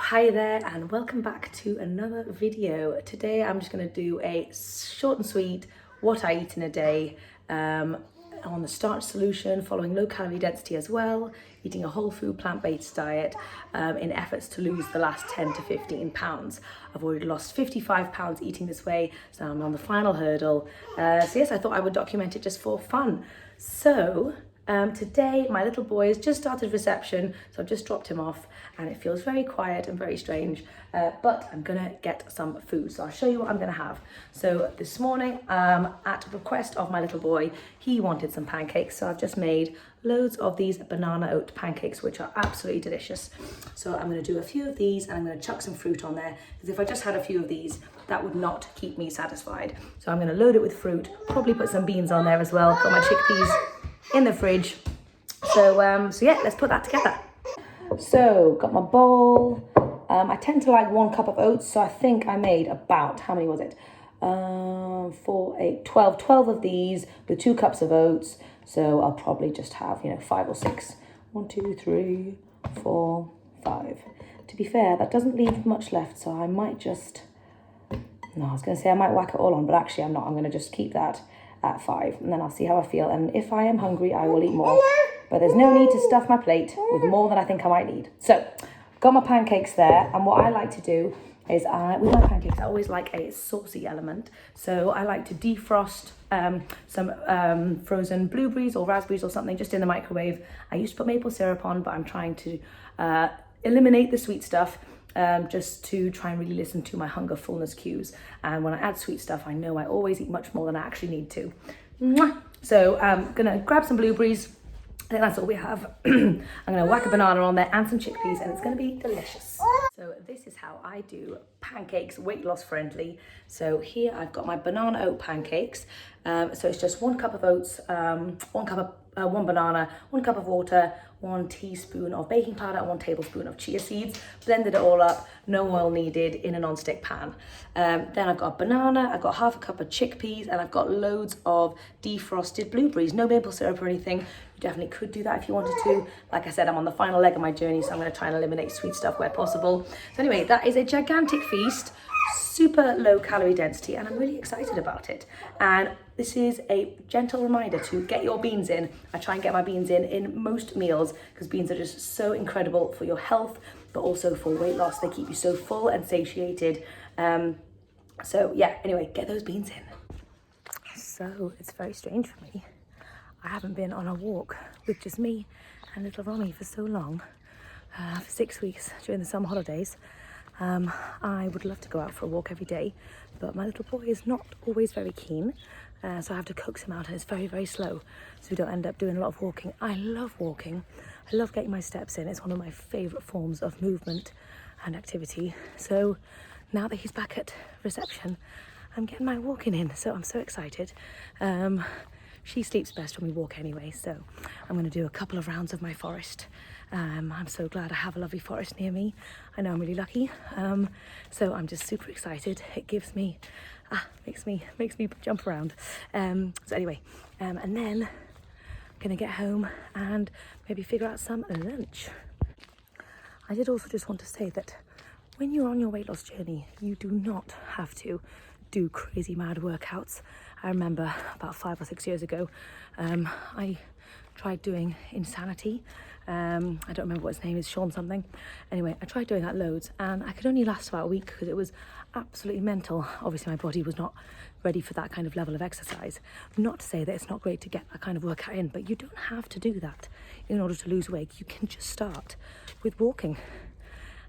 Hi there and welcome back to another video. Today I'm just going to do a short and sweet what I eat in a day on the Starch Solution, following low calorie density as well, eating a whole food plant-based diet in efforts to lose the last 10 to 15 pounds. I've already lost 55 pounds eating this way, so I'm on the final hurdle. So yes, I thought I would document it just for fun. So today my little boy has just started reception, so I've just dropped him off and it feels very quiet and very strange, but I'm gonna get some food, so I'll show you what I'm gonna have. So this morning, at request of my little boy, he wanted some pancakes, so I've just made loads of these banana oat pancakes, which are absolutely delicious. So I'm gonna do a few of these and I'm gonna chuck some fruit on there, because if I just had a few of these, that would not keep me satisfied. So I'm gonna load it with fruit, probably put some beans on there as well, got my chickpeas in the fridge. So yeah, let's put that together. So got my bowl. I tend to like 1 cup of oats, so I think I made about, how many was it? 4, 8, 12 of these with 2 cups of oats. So I'll probably just have, 5 or 6. 1, 2, 3, 4, 5. To be fair, that doesn't leave much left, so I might just, no, I was going to say I might whack it all on, but actually I'm not. I'm going to just keep that at 5, and then I'll see how I feel. And if I am hungry, I will eat more. But there's no need to stuff my plate with more than I think I might need. So, got my pancakes there, and what I like to do is, with my pancakes, I always like a saucy element. So I like to defrost some frozen blueberries or raspberries or something just in the microwave. I used to put maple syrup on, but I'm trying to eliminate the sweet stuff, just to try and really listen to my hunger fullness cues. And when I add sweet stuff, I know I always eat much more than I actually need to. Mwah! So I'm gonna grab some blueberries. I think that's all we have. I'm gonna whack a banana on there and some chickpeas, and it's gonna be delicious. So this is how I do pancakes, weight loss friendly. So here I've got my banana oat pancakes. So it's just 1 cup of oats, 1 banana, 1 cup of water, 1 teaspoon of baking powder, and 1 tablespoon of chia seeds. Blended it all up, no oil needed, in a non-stick pan. Then I've got a banana, I've got half a cup of chickpeas, and I've got loads of defrosted blueberries. No maple syrup or anything. You definitely could do that if you wanted to. Like I said, I'm on the final leg of my journey, so I'm going to try and eliminate sweet stuff where possible. So anyway, that is a gigantic feast, super low calorie density, and I'm really excited about it. And this is a gentle reminder to get your beans in. I try and get my beans in most meals, because beans are just so incredible for your health, but also for weight loss. They keep you so full and satiated. So yeah, anyway, get those beans in. So it's very strange for me. I haven't been on a walk with just me and little Ronnie for so long, for 6 weeks during the summer holidays. I would love to go out for a walk every day, but my little boy is not always very keen, so I have to coax him out, and it's very, very slow, so we don't end up doing a lot of walking. I love walking. I love getting my steps in. It's one of my favourite forms of movement and activity. So now that he's back at reception, I'm getting my walking in, so I'm so excited. She sleeps best when we walk anyway, so I'm going to do a couple of rounds of my forest. I'm so glad I have a lovely forest near me. I know I'm really lucky. So I'm just super excited. It gives me, makes me jump around. So anyway, and then I'm going to get home and maybe figure out some lunch. I did also just want to say that when you're on your weight loss journey, you do not have to do crazy mad workouts. I remember about 5 or 6 years ago, I tried doing Insanity. I don't remember what his name is, Sean something. Anyway, I tried doing that loads, and I could only last about a week because it was absolutely mental. Obviously, my body was not ready for that kind of level of exercise. Not to say that it's not great to get that kind of workout in, but you don't have to do that in order to lose weight. You can just start with walking,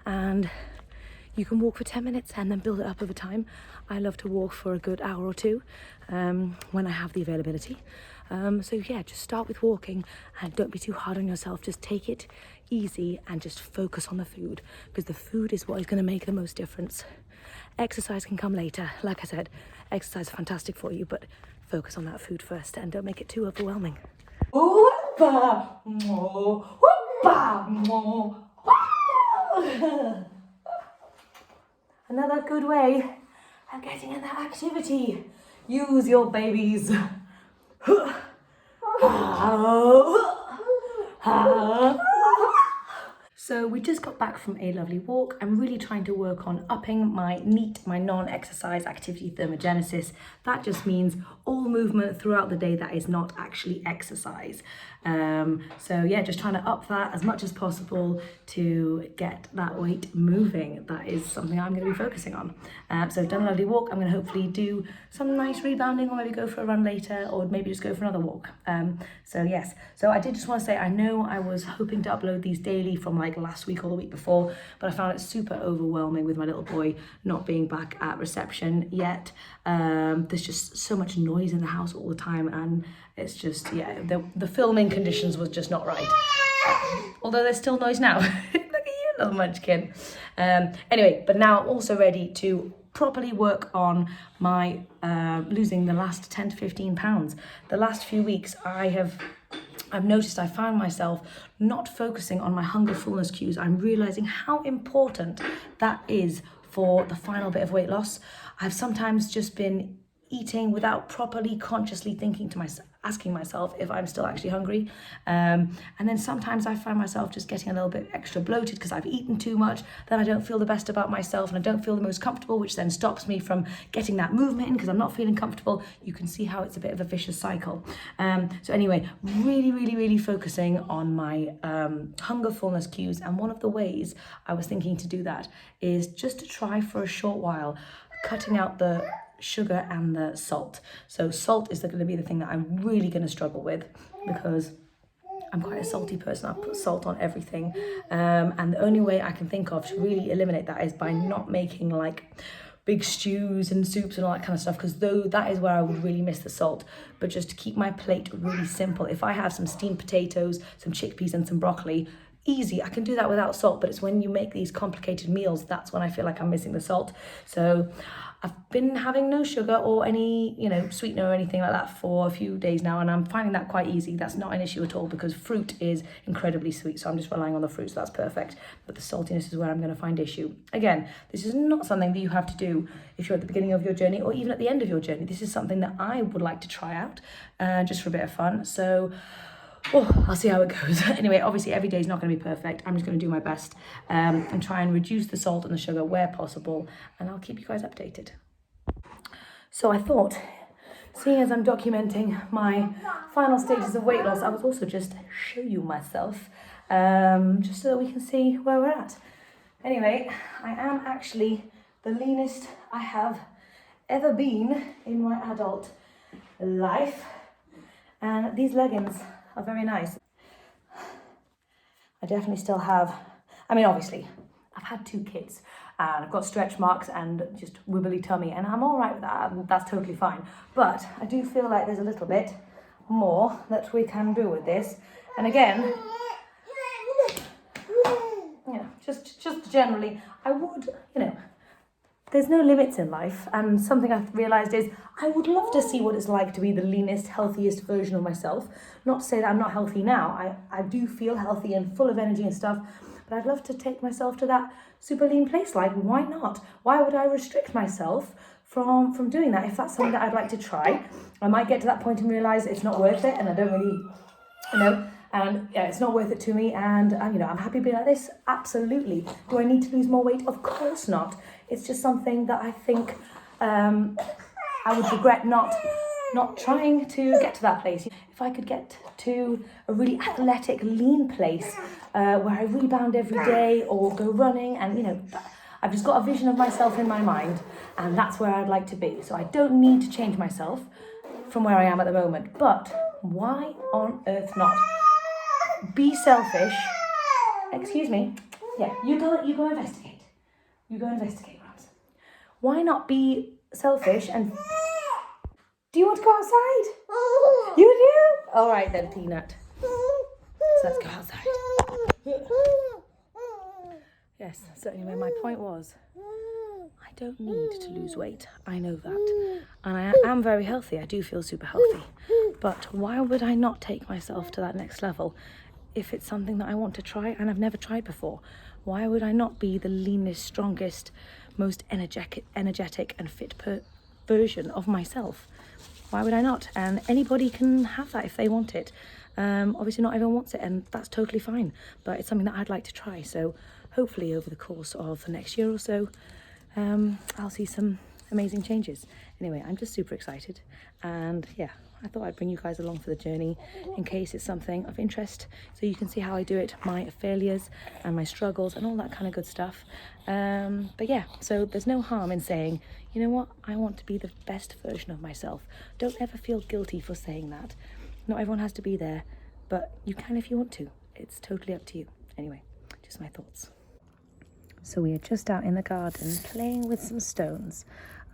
and you can walk for 10 minutes and then build it up over time. I love to walk for a good hour or 2 when I have the availability. So yeah, just start with walking and don't be too hard on yourself. Just take it easy and just focus on the food, because the food is what is going to make the most difference. Exercise can come later. Like I said, exercise is fantastic for you, but focus on that food first and don't make it too overwhelming. Another good way of getting in that activity. Use your babies. So we just got back from a lovely walk. I'm really trying to work on upping my NEAT, my non-exercise activity thermogenesis. That just means all movement throughout the day that is not actually exercise. So yeah, just trying to up that as much as possible to get that weight moving. That is something I'm going to be focusing on. So I've done a lovely walk. I'm going to hopefully do some nice rebounding, or maybe go for a run later, or maybe just go for another walk. So yes, so I did just want to say, I know I was hoping to upload these daily from like last week or the week before, but I found it super overwhelming with my little boy not being back at reception yet. There's just so much noise in the house all the time, and it's just, yeah, the filming conditions was just not right. Although there's still noise now. Look at you, little munchkin. Anyway, but now I'm also ready to properly work on my losing the last 10 to 15 pounds. The last few weeks I've noticed I found myself not focusing on my hunger fullness cues. I'm realizing how important that is for the final bit of weight loss. I've sometimes just been eating without properly consciously thinking to myself, asking myself if I'm still actually hungry. And then sometimes I find myself just getting a little bit extra bloated because I've eaten too much. Then I don't feel the best about myself, and I don't feel the most comfortable, which then stops me from getting that movement in because I'm not feeling comfortable. You can see how it's a bit of a vicious cycle. So anyway, really focusing on my hunger fullness cues. And one of the ways I was thinking to do that is just to try for a short while cutting out the sugar and the salt. So salt is going to be the thing that I'm really going to struggle with, because I'm quite a salty person. I put salt on everything, and the only way I can think of to really eliminate that is by not making like big stews and soups and all that kind of stuff, because though that is where I would really miss the salt. But just to keep my plate really simple, if I have some steamed potatoes, some chickpeas and some broccoli, easy, I can do that without salt. But it's when you make these complicated meals, that's when I feel like I'm missing the salt. So I've been having no sugar or any, sweetener or anything like that for a few days now, and I'm finding that quite easy. That's not an issue at all, because fruit is incredibly sweet, so I'm just relying on the fruit, so that's perfect. But the saltiness is where I'm going to find issue. Again, this is not something that you have to do if you're at the beginning of your journey or even at the end of your journey. This is something that I would like to try out, just for a bit of fun. So I'll see how it goes. Anyway, obviously every day is not going to be perfect. I'm just going to do my best and try and reduce the salt and the sugar where possible, and I'll keep you guys updated. So I thought, seeing as I'm documenting my final stages of weight loss, I would also just show you myself, just so that we can see where we're at. Anyway, I am actually the leanest I have ever been in my adult life, and these leggings are very nice. I definitely still have, obviously, I've had 2 kids, and I've got stretch marks and just wibbly tummy, and I'm all right with that. That's totally fine. But I do feel like there's a little bit more that we can do with this. And again, just generally, I would, there's no limits in life, and something I've realised is I would love to see what it's like to be the leanest, healthiest version of myself. Not to say that I'm not healthy now. I do feel healthy and full of energy and stuff, but I'd love to take myself to that super lean place. Like, why not? Why would I restrict myself from doing that if that's something that I'd like to try? I might get to that point and realise it's not worth it, and I don't really, and yeah, it's not worth it to me, and I'm happy being like this. Absolutely. Do I need to lose more weight? Of course not. It's just something that I think I would regret not trying to get to that place. If I could get to a really athletic, lean place where I rebound every day or go running, and I've just got a vision of myself in my mind, and that's where I'd like to be. So I don't need to change myself from where I am at the moment. But why on earth not? Be selfish. Excuse me. Yeah, you go investigate. You go investigate, Rams. Why not be selfish and... Do you want to go outside? You do? All right then, Peanut. So let's go outside. Yes, so anyway, my point was, I don't need to lose weight. I know that. And I am very healthy. I do feel super healthy. But why would I not take myself to that next level if it's something that I want to try and I've never tried before? Why would I not be the leanest, strongest, most energetic and fit version of myself? Why would I not? And anybody can have that if they want it. Obviously not everyone wants it, and that's totally fine, but it's something that I'd like to try. So hopefully over the course of the next year or so, I'll see some amazing changes. Anyway, I'm just super excited, and yeah, I thought I'd bring you guys along for the journey in case it's something of interest, so you can see how I do it, my failures and my struggles and all that kind of good stuff. But yeah, so there's no harm in saying, you know what, I want to be the best version of myself. Don't ever feel guilty for saying that. Not everyone has to be there, but you can if you want to. It's totally up to you. Anyway, just my thoughts. So we are just out in the garden playing with some stones.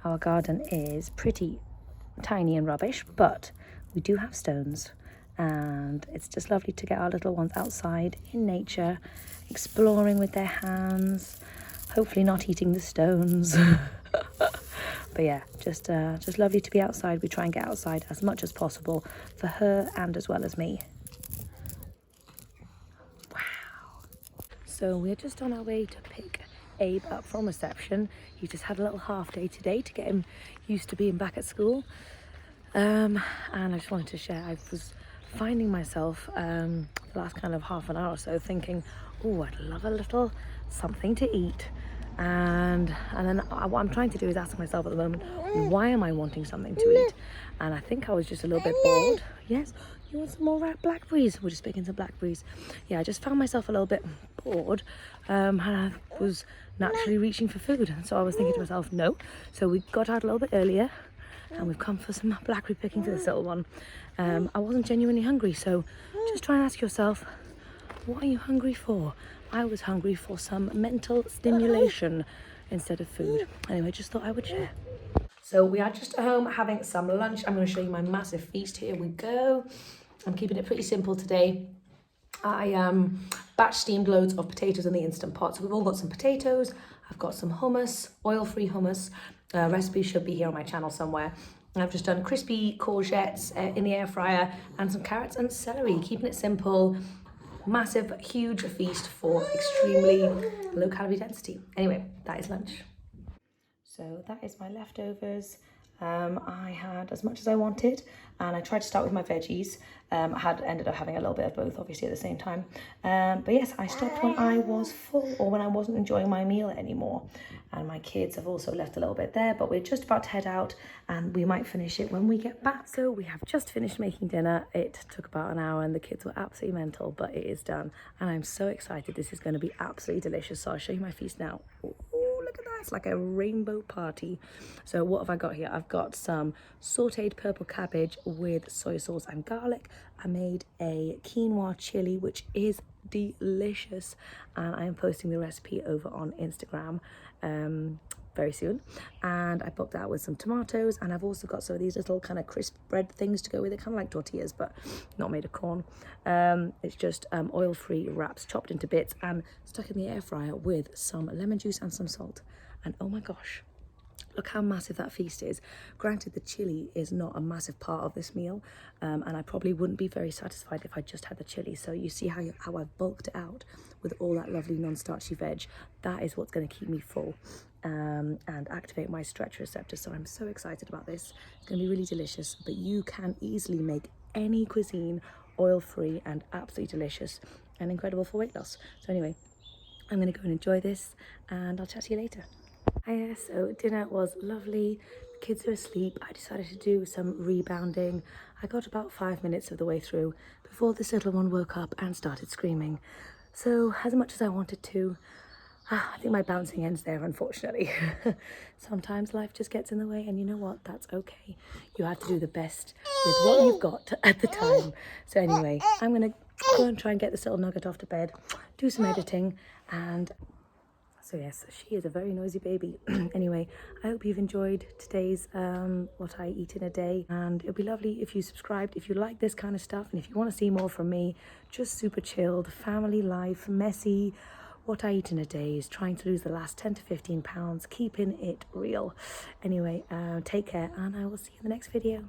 Our garden is pretty tiny and rubbish, but we do have stones, and it's just lovely to get our little ones outside in nature, exploring with their hands, hopefully not eating the stones. But yeah, just lovely to be outside. We try and get outside as much as possible for her and as well as me. Wow. So we're just on our way to pick Abe up from reception. He just had a little half day today to get him used to being back at school. And I just wanted to share, I was finding myself the last kind of half an hour or so thinking, oh, I'd love a little something to eat. And then what I'm trying to do is ask myself at the moment, why am I wanting something to eat? And I think I was just a little bit bored. Yes, you want some more blackberries? We're just picking some blackberries. Yeah, I just found myself a little bit bored, and I was naturally reaching for food. And so I was thinking to myself, no. So we got out a little bit earlier, and we've come for some blackberry picking for this little one. I wasn't genuinely hungry, so just try and ask yourself, what are you hungry for? I was hungry for some mental stimulation instead of food. Anyway, just thought I would share. So we are just at home having some lunch. I'm going to show you my massive feast. Here we go. I'm keeping it pretty simple today. I batch steamed loads of potatoes in the Instant Pot. So we've all got some potatoes. I've got some hummus, oil-free hummus. Recipe should be here on my channel somewhere. And I've just done crispy courgettes in the air fryer and some carrots and celery, keeping it simple. Massive, huge feast for extremely low calorie density. Anyway, that is lunch. So that is my leftovers. I had as much as I wanted, and I tried to start with my veggies. I had ended up having a little bit of both, obviously, at the same time. But yes, I stopped when I was full or when I wasn't enjoying my meal anymore. And my kids have also left a little bit there, but we're just about to head out, and we might finish it when we get back. So we have just finished making dinner. It took about an hour, and the kids were absolutely mental, but it is done. And I'm so excited. This is going to be absolutely delicious. So I'll show you my feast now. Look at that, it's like a rainbow party. So what have I got here? I've got some sauteed purple cabbage with soy sauce and garlic. I made a quinoa chili, which is delicious, and I am posting the recipe over on Instagram very soon. And I popped that with some tomatoes, and I've also got some of these little kind of crisp bread things to go with it, kind of like tortillas but not made of corn. It's just oil-free wraps chopped into bits and stuck in the air fryer with some lemon juice and some salt. And oh my gosh, look how massive that feast is. Granted, the chili is not a massive part of this meal, and I probably wouldn't be very satisfied if I just had the chili. So you see how I've bulked it out with all that lovely non-starchy veg. That is what's going to keep me full and activate my stretch receptors. So I'm so excited about this. It's going to be really delicious, but you can easily make any cuisine oil-free and absolutely delicious and incredible for weight loss. So anyway, I'm going to go and enjoy this, and I'll chat to you later. Hiya, so dinner was lovely. The kids are asleep. I decided to do some rebounding. I got about 5 minutes of the way through before this little one woke up and started screaming. So as much as I wanted to, I think my bouncing ends there, unfortunately. Sometimes life just gets in the way, and you know what? That's okay. You have to do the best with what you've got at the time. So anyway, I'm going to go and try and get this little nugget off to bed, do some editing, and so yes, she is a very noisy baby. Anyway, I hope you've enjoyed today's what I eat in a day, and it'll be lovely if you subscribed, if you like this kind of stuff, and if you want to see more from me, just super chilled, family life, messy, what I eat in a day is trying to lose the last 10 to 15 pounds, keeping it real. Anyway, take care, and I will see you in the next video.